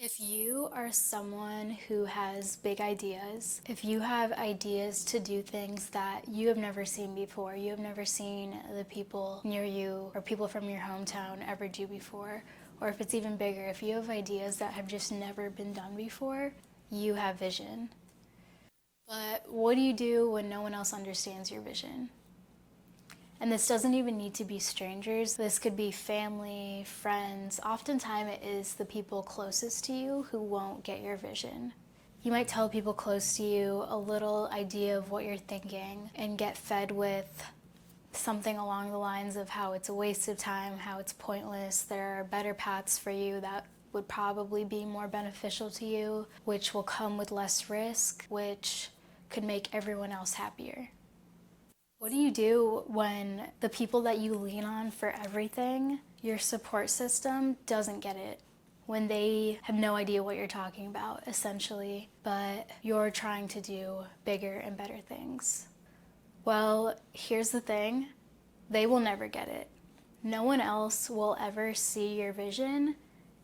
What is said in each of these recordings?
If you are someone who has big ideas, if you have ideas to do things that you have never seen before, you have never seen the people near you or people from your hometown ever do before, or if it's even bigger, if you have ideas that have just never been done before, you have vision. But what do you do when no one else understands your vision? And this doesn't even need to be strangers. This could be family, friends. Oftentimes it is the people closest to you who won't get your vision. You might tell people close to you a little idea of what you're thinking and get fed with something along the lines of how it's a waste of time, how it's pointless, there are better paths for you that would probably be more beneficial to you, which will come with less risk, which could make everyone else happier. What do you do when the people that you lean on for everything, your support system, doesn't get it? When they have no idea what you're talking about, essentially, but you're trying to do bigger and better things? Well, here's the thing, they will never get it. No one else will ever see your vision,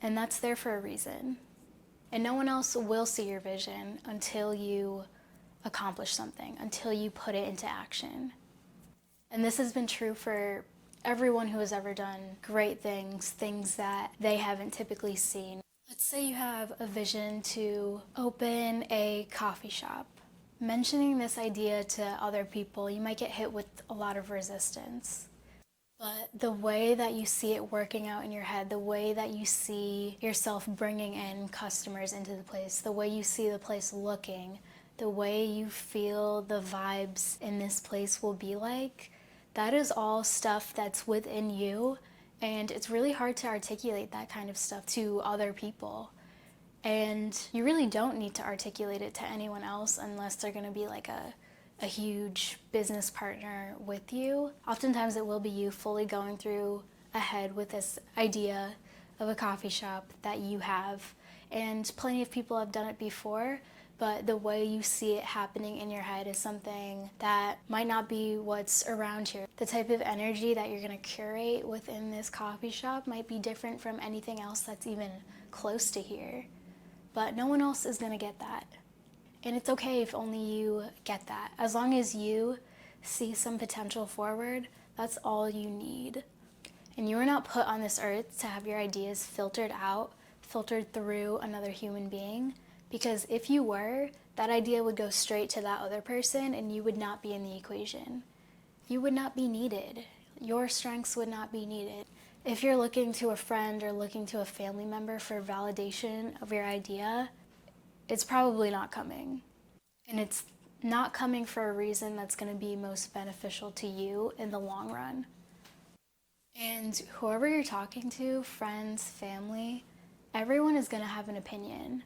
and that's there for a reason. And no one else will see your vision until you accomplish something, until you put it into action. And this has been true for everyone who has ever done great things, things that they haven't typically seen. Let's say you have a vision to open a coffee shop. Mentioning this idea to other people, you might get hit with a lot of resistance. But the way that you see it working out in your head, the way that you see yourself bringing in customers into the place, the way you see the place looking, the way you feel the vibes in this place will be like, that is all stuff that's within you, and it's really hard to articulate that kind of stuff to other people. And you really don't need to articulate it to anyone else unless they're going to be like a huge business partner with you. Oftentimes it will be you fully going through ahead with this idea of a coffee shop that you have. And plenty of people have done it before, but the way you see it happening in your head is something that might not be what's around here. The type of energy that you're going to curate within this coffee shop might be different from anything else that's even close to here. But no one else is going to get that. And it's okay if only you get that. As long as you see some potential forward, that's all you need. And you are not put on this earth to have your ideas filtered out, filtered through another human being. Because if you were, that idea would go straight to that other person and you would not be in the equation. You would not be needed. Your strengths would not be needed. If you're looking to a friend or looking to a family member for validation of your idea, it's probably not coming. And it's not coming for a reason that's going to be most beneficial to you in the long run. And whoever you're talking to, friends, family, everyone is going to have an opinion.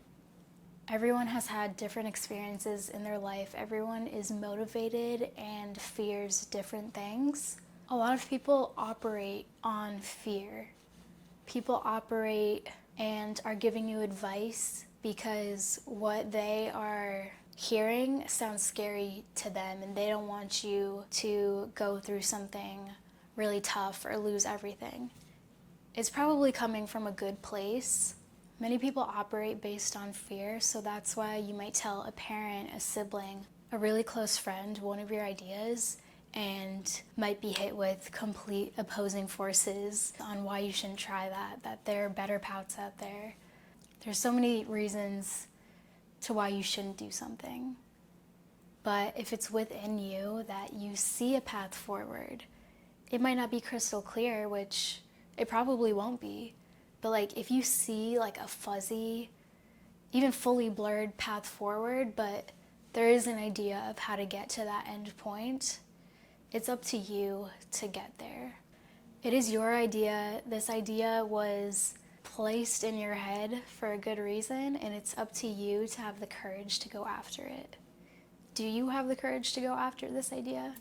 Everyone has had different experiences in their life. Everyone is motivated and fears different things. A lot of people operate on fear. People operate and are giving you advice because what they are hearing sounds scary to them and they don't want you to go through something really tough or lose everything. It's probably coming from a good place. Many people operate based on fear, so that's why you might tell a parent, a sibling, a really close friend one of your ideas and might be hit with complete opposing forces on why you shouldn't try that there are better paths out there. There's so many reasons to why you shouldn't do something. But if it's within you that you see a path forward, it might not be crystal clear, which it probably won't be. But like if you see like a fuzzy, even fully blurred path forward, but there is an idea of how to get to that end point, it's up to you to get there. It is your idea. This idea was placed in your head for a good reason, and it's up to you to have the courage to go after it. Do you have the courage to go after this idea?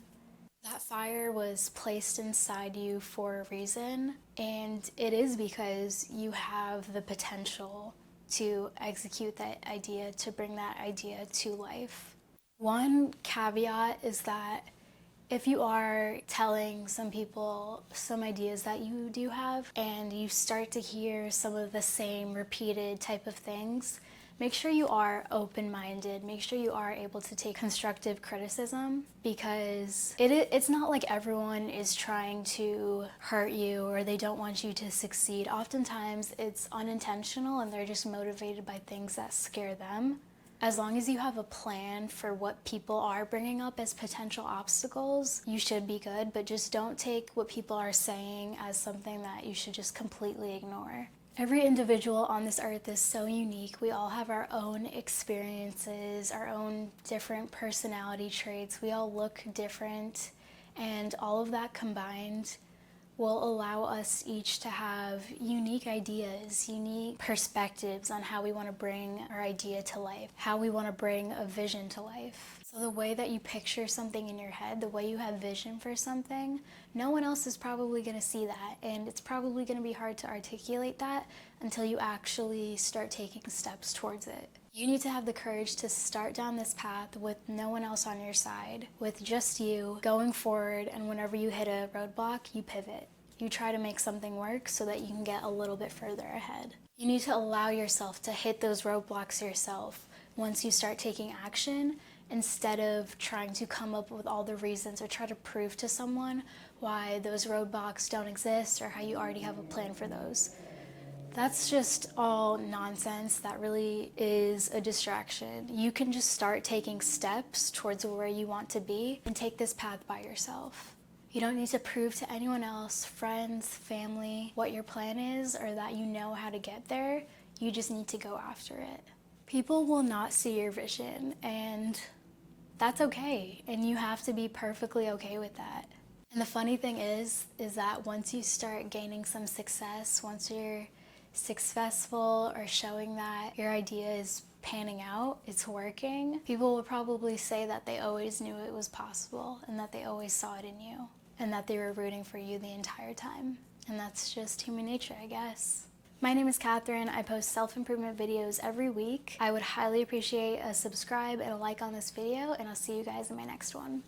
That fire was placed inside you for a reason, and it is because you have the potential to execute that idea, to bring that idea to life. One caveat is that If you are telling some people some ideas that you do have and you start to hear some of the same repeated type of things, make sure you are open-minded. Make sure you are able to take constructive criticism, because it's not like everyone is trying to hurt you or they don't want you to succeed. Oftentimes it's unintentional and they're just motivated by things that scare them. As long as you have a plan for what people are bringing up as potential obstacles, you should be good, but just don't take what people are saying as something that you should just completely ignore. Every individual on this earth is so unique. We all have our own experiences, our own different personality traits. We all look different, and all of that combined will allow us each to have unique ideas, unique perspectives on how we want to bring our idea to life, how we want to bring a vision to life. So the way that you picture something in your head, the way you have vision for something, no one else is probably going to see that, and it's probably going to be hard to articulate that until you actually start taking steps towards it. You need to have the courage to start down this path with no one else on your side, with just you going forward, and whenever you hit a roadblock, you pivot. You try to make something work so that you can get a little bit further ahead. You need to allow yourself to hit those roadblocks yourself once you start taking action, instead of trying to come up with all the reasons or try to prove to someone why those roadblocks don't exist or how you already have a plan for those. That's just all nonsense. That really is a distraction. You can just start taking steps towards where you want to be and take this path by yourself. You don't need to prove to anyone else, friends, family, what your plan is or that you know how to get there. You just need to go after it. People will not see your vision, and that's okay. And you have to be perfectly okay with that. And the funny thing is that once you start gaining some success, once you're successful or showing that your idea is panning out, it's working, people will probably say that they always knew it was possible and that they always saw it in you and that they were rooting for you the entire time. And that's just human nature, I guess. My name is Catherine. I post self-improvement videos every week. I would highly appreciate a subscribe and a like on this video, and I'll see you guys in my next one.